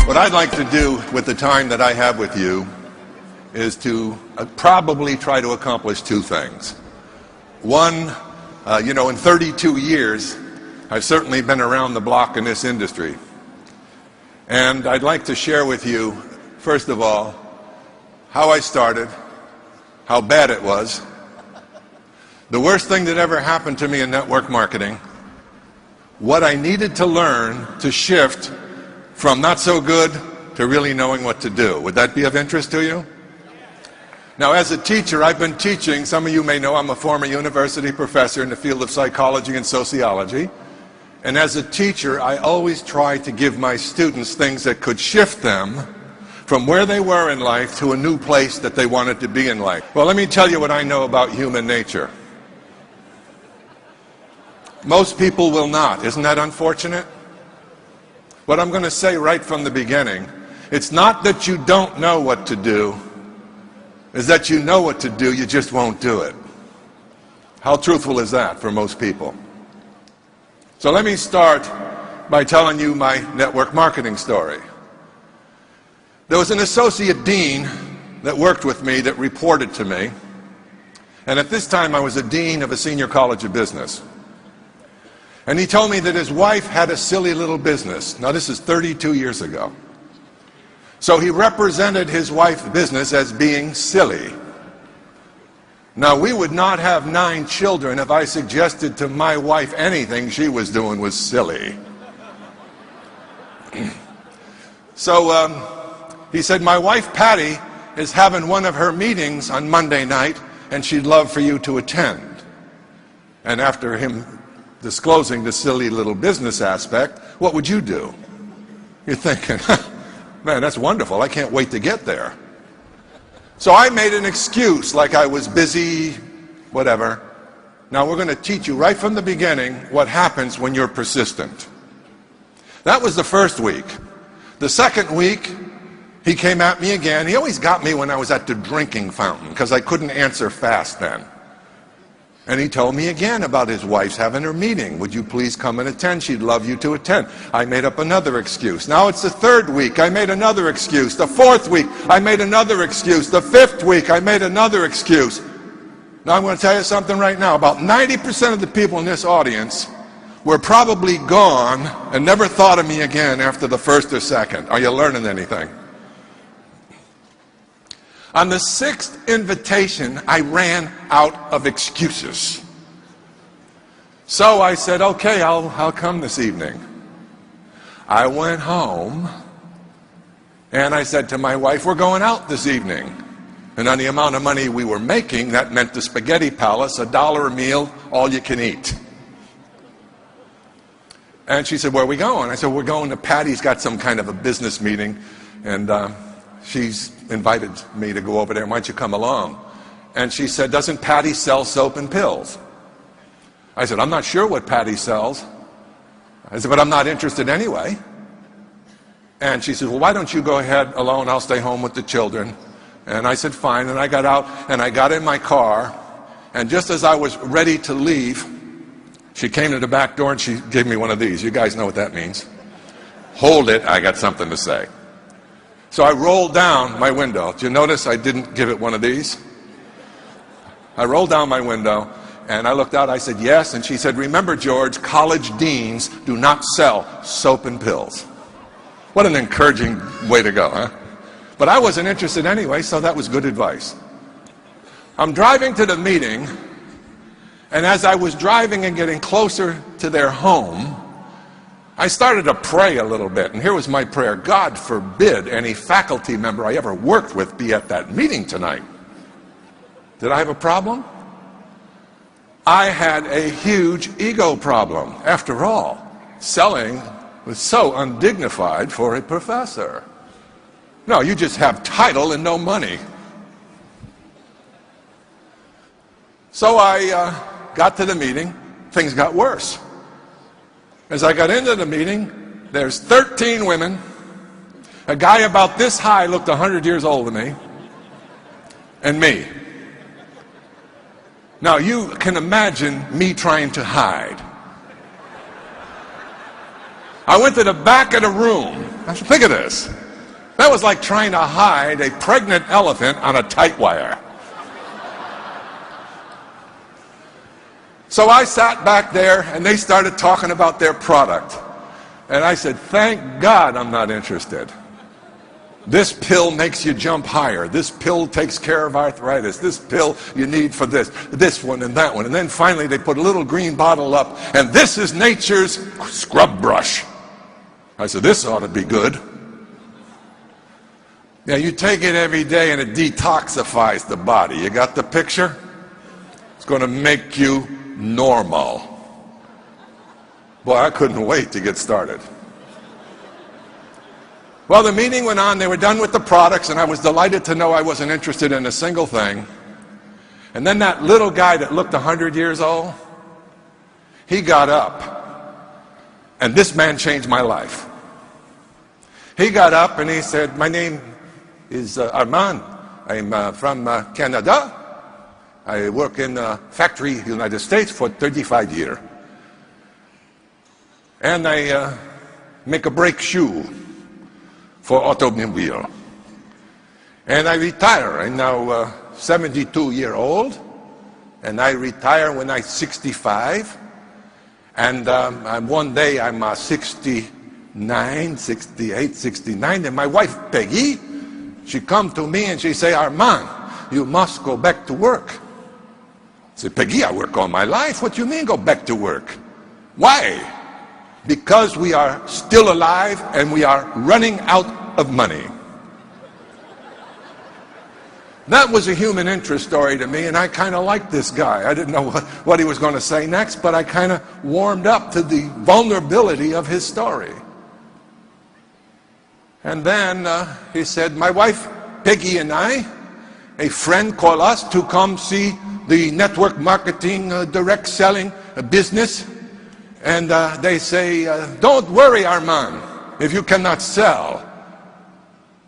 What I'd like to do with the time that I have with you is to probably try to accomplish two things. One, in 32 years, I've certainly been around the block in this industry. And I'd like to share with you, first of all, how I started, how bad it was, the worst thing that ever happened to me in network marketing, what I needed to learn to shift from not so good to really knowing what to do. Would that be of interest to you? Now, as a teacher, I've been teaching. Some of you may know I'm a former university professor in the field of psychology and sociology. And as a teacher, I always try to give my students things that could shift them from where they were in life to a new place that they wanted to be in life. Well, let me tell you what I know about human nature. Most people will not. Isn't that unfortunate? What I'm going to say right from the beginning, it's not that you don't know what to do, it's that you know what to do, you just won't do it. How truthful is that for most people? So let me start by telling you my network marketing story. There was an associate dean that worked with me that reported to me, and at this time I was a dean of a senior college of business. And he told me that his wife had a silly little business. Now, this is 32 years ago. So he represented his wife's business as being silly. Now, we would not have 9 children if I suggested to my wife anything she was doing was silly. So he said, my wife Patty is having one of her meetings on Monday night, and she'd love for you to attend. And after him disclosing the silly little business aspect, what would you do? You're thinking, man, that's wonderful. I can't wait to get there. So I made an excuse, like I was busy, whatever. Now we're going to teach you right from the beginning what happens when you're persistent. That was the first week. The second week, he came at me again. He always got me when I was at the drinking fountain, because I couldn't answer fast then. And he told me again about his wife's having her meeting. Would you please come and attend? She'd love you to attend. I made up another excuse. Now it's the third week. I made another excuse. The fourth week, I made another excuse. The fifth week, I made another excuse. Now I'm going to tell you something right now. About 90% of the people in this audience were probably gone and never thought of me again after the first or second. Are you learning anything? On the 6th invitation, I ran out of excuses. So I said, okay, I'll come this evening. I went home, and I said to my wife, we're going out this evening. And on the amount of money we were making, that meant the Spaghetti Palace, $1 a meal, all you can eat. And she said, where are we going? I said, we're going to Patty's got some kind of a business meeting, and she's invited me to go over there. Why don't you come along? And she said, doesn't Patty sell soap and pills? I said, I'm not sure what Patty sells. I said, but I'm not interested anyway. And she said, well, why don't you go ahead alone? I'll stay home with the children. And I said, fine. And I got out and I got in my car. And just as I was ready to leave, she came to the back door and she gave me one of these. You guys know what that means. Hold it, I got something to say. So I rolled down my window. Did you notice I didn't give it one of these? I rolled down my window and I looked out. I said, yes. And she said, remember, George, college deans do not sell soap and pills. What an encouraging way to go, huh? But I wasn't interested anyway, so that was good advice. I'm driving to the meeting, and as I was driving and getting closer to their home, I started to pray a little bit, and here was my prayer. God forbid any faculty member I ever worked with be at that meeting tonight. Did I have a problem? I had a huge ego problem. After all, selling was so undignified for a professor. No, you just have title and no money. So I got to the meeting. Things got worse. As I got into the meeting, there's 13 women. A guy about this high looked 100 years older than me, and me. Now you can imagine me trying to hide. I went to the back of the room. I said, think of this. That was like trying to hide a pregnant elephant on a tight wire. So I sat back there, and they started talking about their product. And I said, thank God I'm not interested. This pill makes you jump higher. This pill takes care of arthritis. This pill you need for this one and that one. And then finally they put a little green bottle up, and this is nature's scrub brush. I said, this ought to be good. Yeah, you take it every day and it detoxifies the body. You got the picture? It's going to make you normal. Boy, I couldn't wait to get started. Well, the meeting went on. They were done with the products, and I was delighted to know I wasn't interested in a single thing. And then that little guy that looked 100 years old, he got up. And this man changed my life. He got up and he said, my name is Armand. I'm from Canada. I work in a factory in the United States for 35 years. And I make a brake shoe for automobile. And I retire. I'm now 72 years old. And I retire when I'm 65. And one day I'm 69, 68, 69. And my wife, Peggy, she come to me and she say, Armand, you must go back to work. I said, Peggy, I work all my life. What do you mean go back to work? Why? Because we are still alive and we are running out of money. That was a human interest story to me, and I kind of liked this guy. I didn't know what he was going to say next, but I kind of warmed up to the vulnerability of his story. And then he said, my wife Peggy and I, a friend called us to come see the network marketing, direct selling business. And they say, don't worry, Armand, if you cannot sell.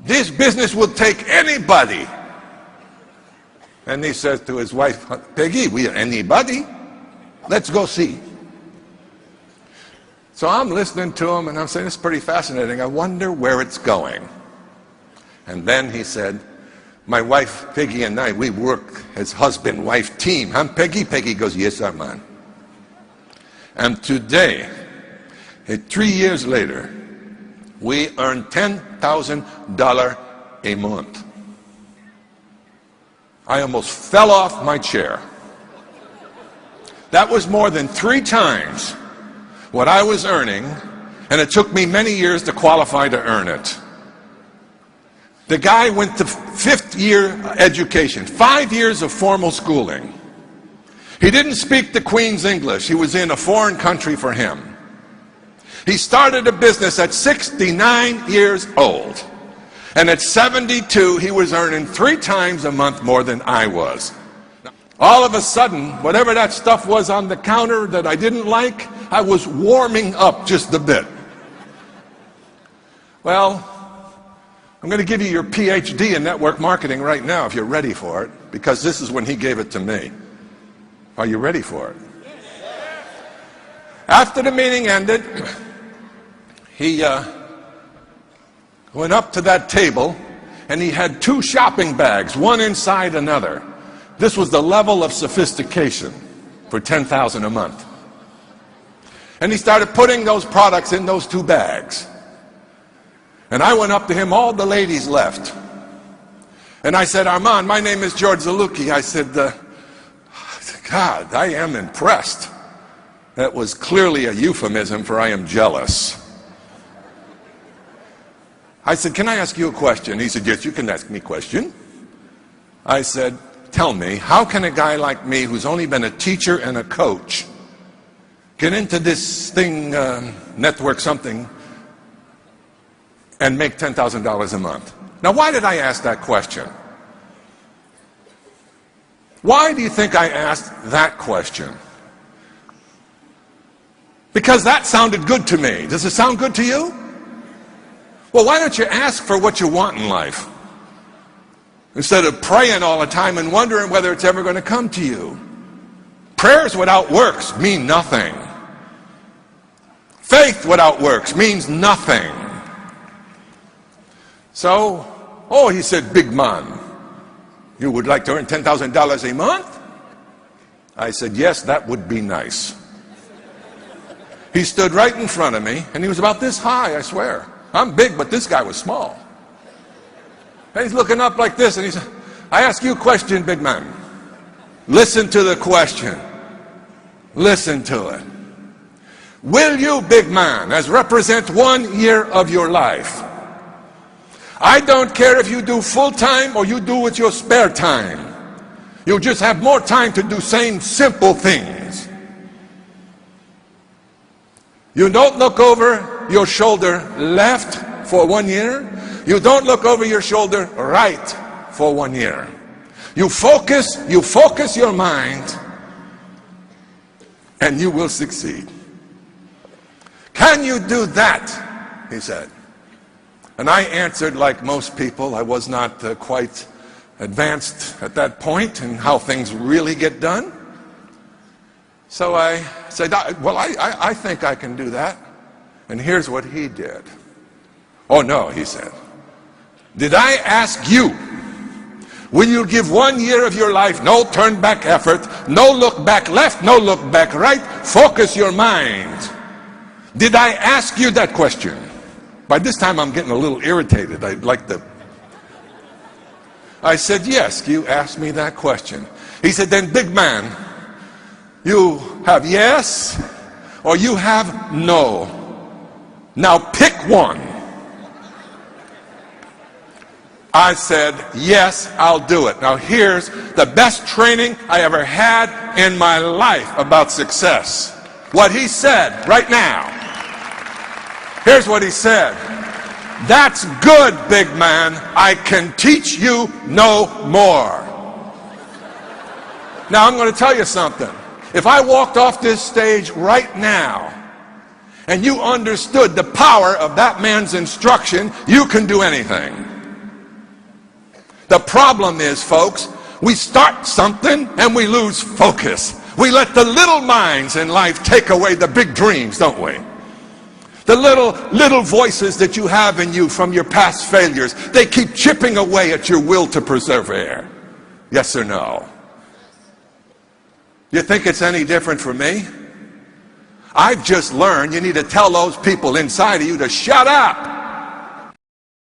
This business will take anybody. And he says to his wife, Peggy, we are anybody. Let's go see. So I'm listening to him and I'm saying, it's pretty fascinating. I wonder where it's going. And then he said, my wife Peggy and I, we work as husband-wife team. I'm Peggy. Peggy goes, yes, Armand. And today, 3 years later, we earn $10,000 a month. I almost fell off my chair. That was more than 3 times what I was earning, and it took me many years to qualify to earn it. The guy went to 5th year education, 5 years of formal schooling. He didn't speak the Queen's English. He was in a foreign country for him. He started a business at 69 years old. And at 72, he was earning 3 times a month more than I was. All of a sudden, whatever that stuff was on the counter that I didn't like, I was warming up just a bit. Well, I'm going to give you your PhD in network marketing right now if you're ready for it, because this is when he gave it to me. Are you ready for it? After the meeting ended, he went up to that table and he had 2 shopping bags, one inside another. This was the level of sophistication for $10,000 a month. And he started putting those products in those 2 bags. And I went up to him, all the ladies left. And I said, Armand, my name is George Zaluki. I said, God, I am impressed. That was clearly a euphemism for I am jealous. I said, can I ask you a question? He said, yes, you can ask me a question. I said, tell me, how can a guy like me who's only been a teacher and a coach get into this thing, network something, and make $10,000 a month? Now, why did I ask that question? Why do you think I asked that question? Because that sounded good to me. Does it sound good to you? Well, why don't you ask for what you want in life? Instead of praying all the time and wondering whether it's ever going to come to you. Prayers without works mean nothing. Faith without works means nothing. So, oh, he said, big man, you would like to earn $10,000 a month? I said, yes, that would be nice. He stood right in front of me, and he was about this high, I swear. I'm big, but this guy was small. And he's looking up like this, and he said, I ask you a question, big man. Listen to the question. Listen to it. Will you, big man, as represent 1 year of your life? I don't care if you do full time or you do with your spare time. You'll just have more time to do same simple things. You don't look over your shoulder left for 1 year. You don't look over your shoulder right for 1 year. You focus your mind, and you will succeed. Can you do that? He said. And I answered like most people. I was not quite advanced at that point in how things really get done. So I said, well, I think I can do that. And here's what he did. Oh no, he said. Did I ask you, will you give 1 year of your life, no turn back effort, no look back left, no look back right, focus your mind? Did I ask you that question? By this time I'm getting a little irritated. I said, yes, you asked me that question. He said, then big man, you have yes or you have no. Now pick one. I said, yes, I'll do it. Now here's the best training I ever had in my life about success. What he said right now. Here's what he said. That's good, big man. I can teach you no more. Now I'm going to tell you something. If I walked off this stage right now and you understood the power of that man's instruction, you can do anything. The problem is, folks, we start something and we lose focus. We let the little minds in life take away the big dreams, don't we? The little voices that you have in you from your past failures, they keep chipping away at your will to persevere. Yes or no? You think it's any different for me? I've just learned you need to tell those people inside of you to shut up.